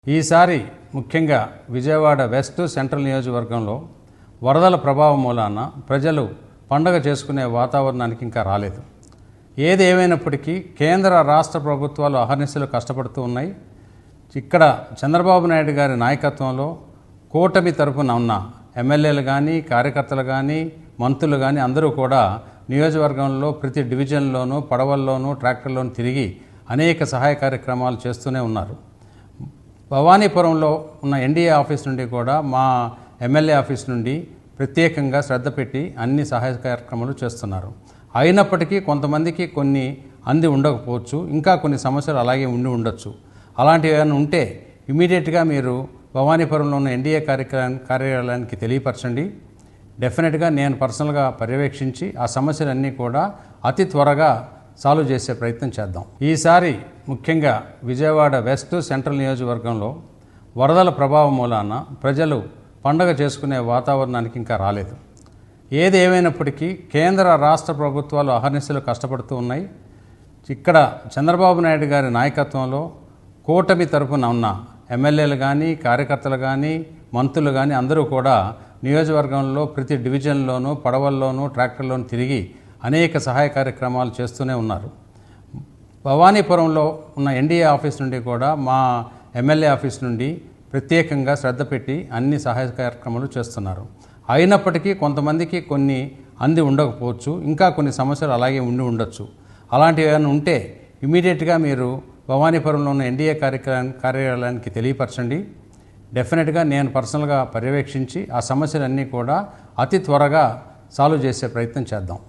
ఈసారి ముఖ్యంగా Vijayawada west central నియోజకవర్గంలో వరదల ప్రభావం మూలాన ప్రజలు పండగ చేసుకునే వాతావరణానికి ఇంకా రాలేదు. ఏది ఏమైనప్పటికీ కేంద్ర రాష్ట్ర ప్రభుత్వాలు అహర్నిశలు కష్టపడుతూ ఉన్నాయి. ఇక్కడ చంద్రబాబు నాయుడు గారి నాయకత్వంలో కూటమి తరపున ఉన్న ఎమ్మెల్యేలు కానీ, కార్యకర్తలు కానీ, మంత్రులు కానీ అందరూ కూడా నియోజకవర్గంలో ప్రతి డివిజన్లోనూ, పడవల్లోనూ, ట్రాక్టర్లోనూ తిరిగి అనేక సహాయ కార్యక్రమాలు చేస్తూనే ఉన్నారు. భవానీపురంలో ఉన్న ఎన్డీఏ ఆఫీస్ నుండి కూడా మా ఎమ్మెల్యే ఆఫీస్ నుండి ప్రత్యేకంగా శ్రద్ధ పెట్టి అన్ని సహాయ కార్యక్రమాలు చేస్తున్నారు. అయినప్పటికీ కొంతమందికి కొన్ని అంది ఉండకపోవచ్చు, ఇంకా కొన్ని సమస్యలు అలాగే ఉండొచ్చు. అలాంటివి ఏమైనా ఉంటే ఇమీడియట్గా మీరు భవానీపురంలో ఉన్న ఎన్డీఏ కార్యాలయానికి తెలియపరచండి. డెఫినెట్గా నేను పర్సనల్గా పర్యవేక్షించి ఆ సమస్యలన్నీ కూడా అతి త్వరగా సాల్వ్ చేసే ప్రయత్నం చేద్దాం. ఈసారి ముఖ్యంగా విజయవాడ వెస్ట్ సెంట్రల్ నియోజకవర్గంలో వరదల ప్రభావం మూలాన ప్రజలు పండగ చేసుకునే వాతావరణానికి ఇంకా రాలేదు. ఏది ఏమైనప్పటికీ కేంద్ర రాష్ట్ర ప్రభుత్వాలు అహర్నిశలు కష్టపడుతూ ఉన్నాయి. ఇక్కడ చంద్రబాబు నాయుడు గారి నాయకత్వంలో కూటమి తరపున ఉన్న ఎమ్మెల్యేలు కానీ, కార్యకర్తలు కానీ, మంత్రులు కానీ అందరూ కూడా నియోజకవర్గంలో ప్రతి డివిజన్లోనూ, పడవల్లోనూ, ట్రాక్టర్లోనూ తిరిగి అనేక సహాయ కార్యక్రమాలు చేస్తూనే ఉన్నారు. భవానీపురంలో ఉన్న ఎన్డీఏ ఆఫీస్ నుండి కూడా మా ఎమ్మెల్యే ఆఫీస్ నుండి ప్రత్యేకంగా శ్రద్ధ పెట్టి అన్ని సహాయ కార్యక్రమాలు చేస్తున్నారు. అయినప్పటికీ కొంతమందికి కొన్ని అంది ఉండకపోవచ్చు, ఇంకా కొన్ని సమస్యలు అలాగే ఉండొచ్చు. అలాంటివి ఏమైనా ఉంటే ఇమీడియట్గా మీరు భవానీపురంలో ఉన్న ఎన్డీఏ కార్యాలయానికి తెలియపరచండి. డెఫినెట్గా నేను పర్సనల్గా పర్యవేక్షించి ఆ సమస్యలన్నీ కూడా అతి త్వరగా సాల్వ్ చేసే ప్రయత్నం చేద్దాం.